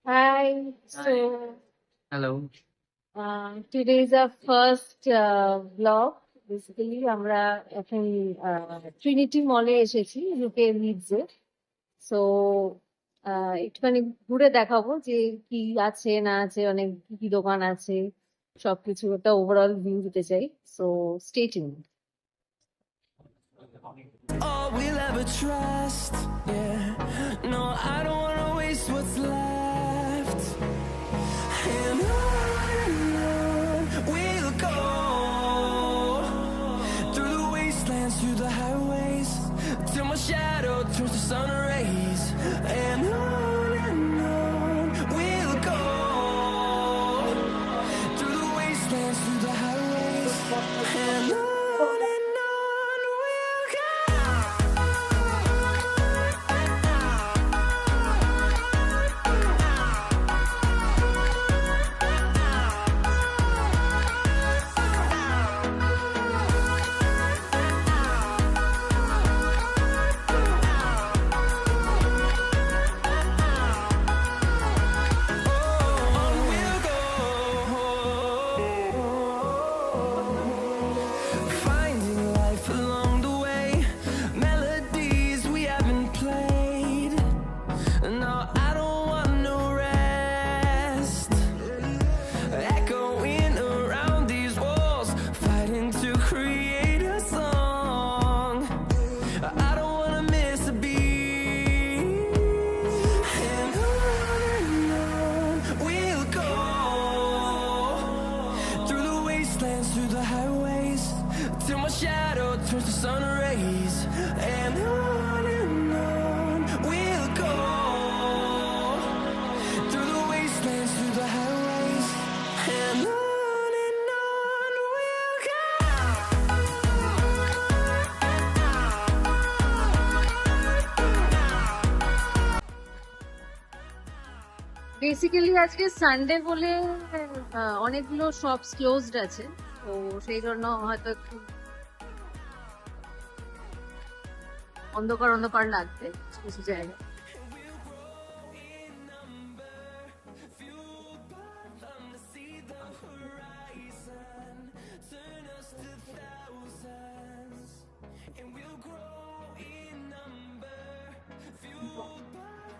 Hi. Hi. So Hello. today is our first vlog. Basically, আমরা এখন Trinity মলে এসেছি ইউকে লিডসে। সো একটুখানি ঘুরে দেখাবো যে কি আছে না আছে, অনেক কি কি দোকান আছে, সবকিছু একটা ওভারঅল ভিউ দিতে চাই। So stay tuned. All we'll ever trust, yeah. No, I don't wanna waste what's left. And on we'll go, through the wastelands, through the highways, till my shadow turns to sun rays. And on we'll go, through the wastelands, through the highways. And on we'll go. Finding life along the way, melodies we haven't played. No, I don't want no rest. Echoing around these walls, fighting to create a song. I don't wanna miss a beat. And on we'll go, through the wastelands, through the highways, till my shadow turns to sun rays. And on we'll go, through the wastelands, through the highways. And on we'll go. Basically আজকে Sunday বলে অনেকগুলো shops closed আছে, তো সেই জন্য হয়তো একটু অন্ধকার অন্ধকার লাগবে কিছু কিছু জায়গায়।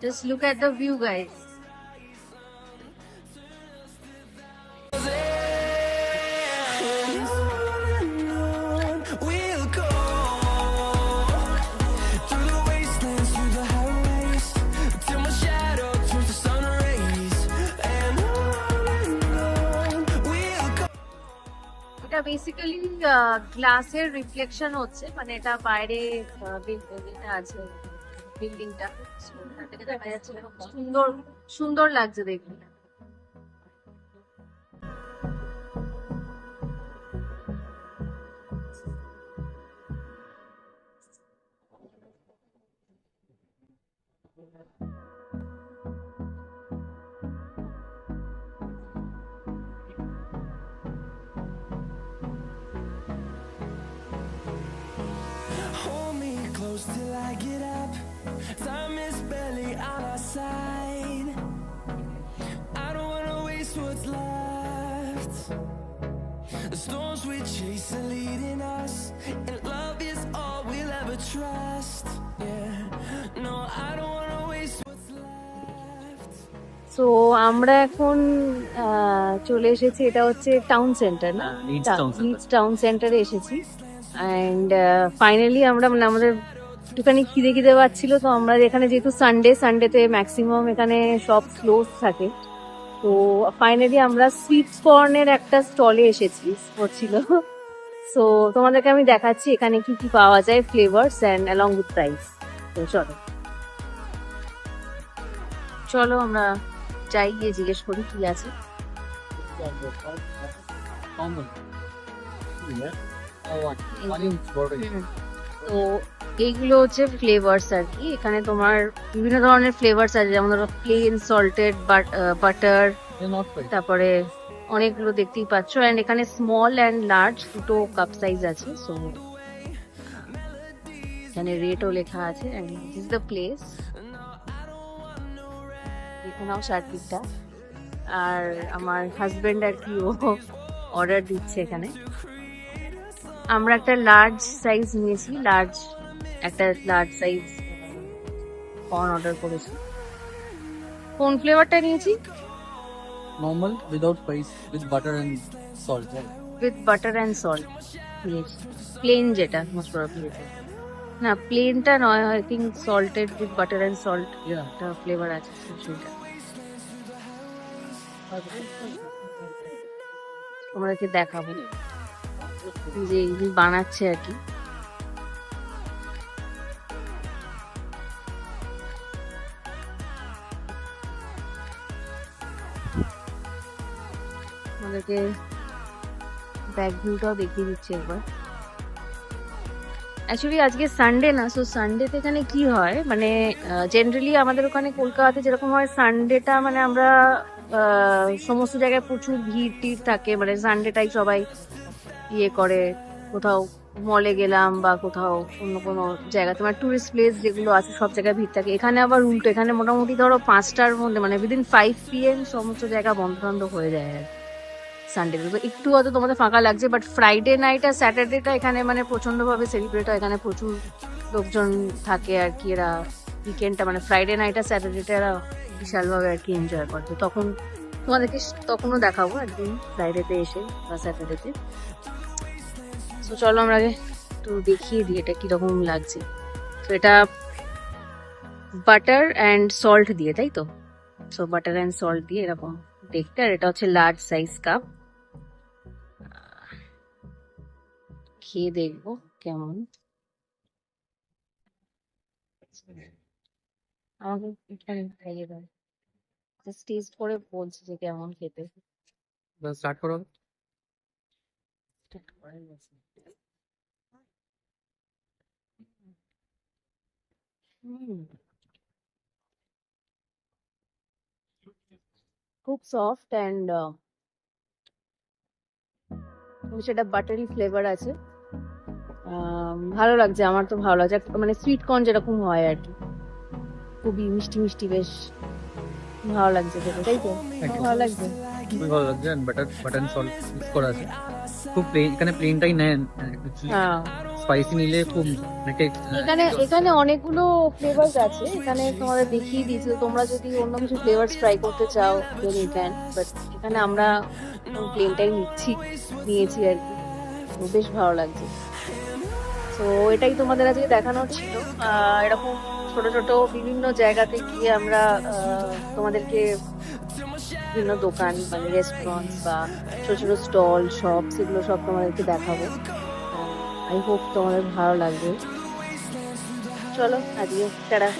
Just look at the view, guys. We'll go, through the wastelands, through the highways, till my shadow turns to sun rays. And on we'll go. এটা বেসিক্যালি গ্লাসের রিফ্লেকশন হচ্ছে, মানে এটা বাইরে এটা আছে বিল্ডিংটা, থেকে দেখা যাচ্ছে খুব সুন্দর সুন্দর লাগছে দেখতে। Hold me close till I get up. Time is barely on our side. I don't wanna waste what's left. The storms we chase are leading us, and love is all we'll ever trust. Yeah, no, I don't wanna waste what's left. So আমরা এখন চলে এসেছি, এটা হচ্ছে town centre না, Leeds Town Centre. Leeds town সেন্টারে এসেছি। And finally আমরা মানে আমাদের একটুখানি খিদে খিদে পাচ্ছিল, তো আমরা এখানে যেহেতু সানডেতে ম্যাক্সিমাম এখানে সব ক্লোজ থাকে, তো ফাইনালি আমরা সুইট কর্নের একটা স্টলে এসেছি হচ্ছিল। সো তোমাদেরকে আমি দেখাচ্ছি এখানে কি কি পাওয়া যায়, flavours and along with price. তো চলো চলো আমরা যাই, গিয়ে জিজ্ঞেস করি কি আছে। Common. Yeah. One inch body. তো এইগুলো হচ্ছে ফ্লেভারস আর কি, এখানে তোমার বিভিন্ন ধরনের ফ্লেভারস আছে, যেমন ধরো plain salted butter, They're not quite. তারপরে অনেকগুলো দেখতেই পাচ্ছ। অ্যান্ড এখানে স্মল অ্যান্ড লার্জ দুটো কাপ সাইজ আছে। সো এখানে রেটও লেখা আছে, and this is the place. এখানেও চারদিকটা। আর আমার হাজবেন্ড আর কি ও অর্ডার দিচ্ছে এখানে। আমরা একটা লার্জ সাইজ নিয়েছি, একটা লার্জ সাইজ কর্ন অর্ডার করেছি। কোন ফ্লেভারটা নিয়েছি? Normal without spice with butter and salt. Right? With butter and salt নিয়েছি। প্লেন যেটা মোস্ট প্রবাবলি, না প্লেনটা নয়, I think salted with butter and salt Yeah. একটা ফ্লেভার আছে সেটা। তোমাদেরকে দেখাবো যে এগুলি বানাচ্ছে আর কি। আমাদেরকে ব্যাক ভিউটাও দেখিয়ে দিচ্ছি একবার। অ্যাকচুয়ালি আজকে সানডে না, সো সানডেতে এখানে কি হয় মানে জেনারেলি আমাদের ওখানে কলকাতাতে যেরকম হয় সানডেটা মানে আমরা সমস্ত জায়গায় প্রচুর ভিড় টিড় থাকে, মানে সানডেটাই সবাই ইয়ে করে, কোথাও মলে গেলাম বা কোথাও অন্য কোনো জায়গা, তোমার টুরিস্ট প্লেস যেগুলো আছে সব জায়গায় ভিড় থাকে। এখানে আবার উল্টো, এখানে মোটামুটি ধরো 5টার মধ্যে মানে উইদিন 5 PM সমস্ত জায়গা বন্ধ বন্ধ হয়ে যায় আর সানডে তো একটু হয়তো তোমাদের ফাঁকা লাগছে, বাট ফ্রাইডে নাইট আর স্যাটারডেটা এখানে মানে প্রচন্ড ভাবে সেলিব্রেট হয়, এখানে প্রচুর লোকজন থাকে আর কি। এরা উইকেন্ডটা মানে ফ্রাইডে নাইট আর স্যাটারডেটা এরা বিশালভাবে আর কি এনজয় করে। তো তখন তোমাদেরকে তখনও দেখাবো একদিন ফ্রাইডেতে এসে বা স্যাটারডেতে। তো চলো আমরা আগে একটু দেখিয়ে দিই এটা কিরকম লাগছে। তো এটা বাটার অ্যান্ড সল্ট দিয়ে, তাই তো? সো বাটার অ্যান্ড সল্ট দিয়ে এরকম দেখতে। আর এটা হচ্ছে লার্জ সাইজ কাপ। খেয়ে দেখবো কেমন। আমাকে এখানে খাইয়ে দাও, টেস্ট করে বলছি যে কেমন খেতে। Start করো। হুম, খুব সফট অ্যান্ড সেটা বাটারি ফ্লেভার আছে। ভালো লাগছে, আমার তো ভালো লাগছে। মানে সুইট কর্ন যেরকম হয় আর কি, খুবই মিষ্টি মিষ্টি, বেশ ভালো লাগছে খেতে, তাই তো? একদম। ভালো লাগছে। খুবই ভালো লাগছে। বাটার অ্যান্ড সল্ট মিক্স করা আছে। খুব প্লেন, এখানে প্লেনটাই নেন। হ্যাঁ, স্পাইসি নিলে খুব এখানে অনেকগুলো ফ্লেভার্স আছে, এখানে তোমাদের দেখিয়ে দিয়েছি। তো তোমরা যদি অন্য কিছু ফ্লেভার্স ট্রাই করতে চাও দেন ইউ ক্যান, বাট এখানে আমরা প্লেনটাই নিয়েছি আর কি। তো বেশ ভালো লাগছে। তো এটাই তোমাদের আজকে দেখানোর ছিল। এরকম ছোট ছোট বিভিন্ন জায়গাতে গিয়ে আমরা তোমাদেরকে বিভিন্ন দোকান মানে রেস্টুরেন্ট বা ছোট ছোট স্টল শপ সেগুলো সব তোমাদেরকে দেখাবো। আই হোপ তোমাদের ভালো লাগবে। চলো আজকে টাটা।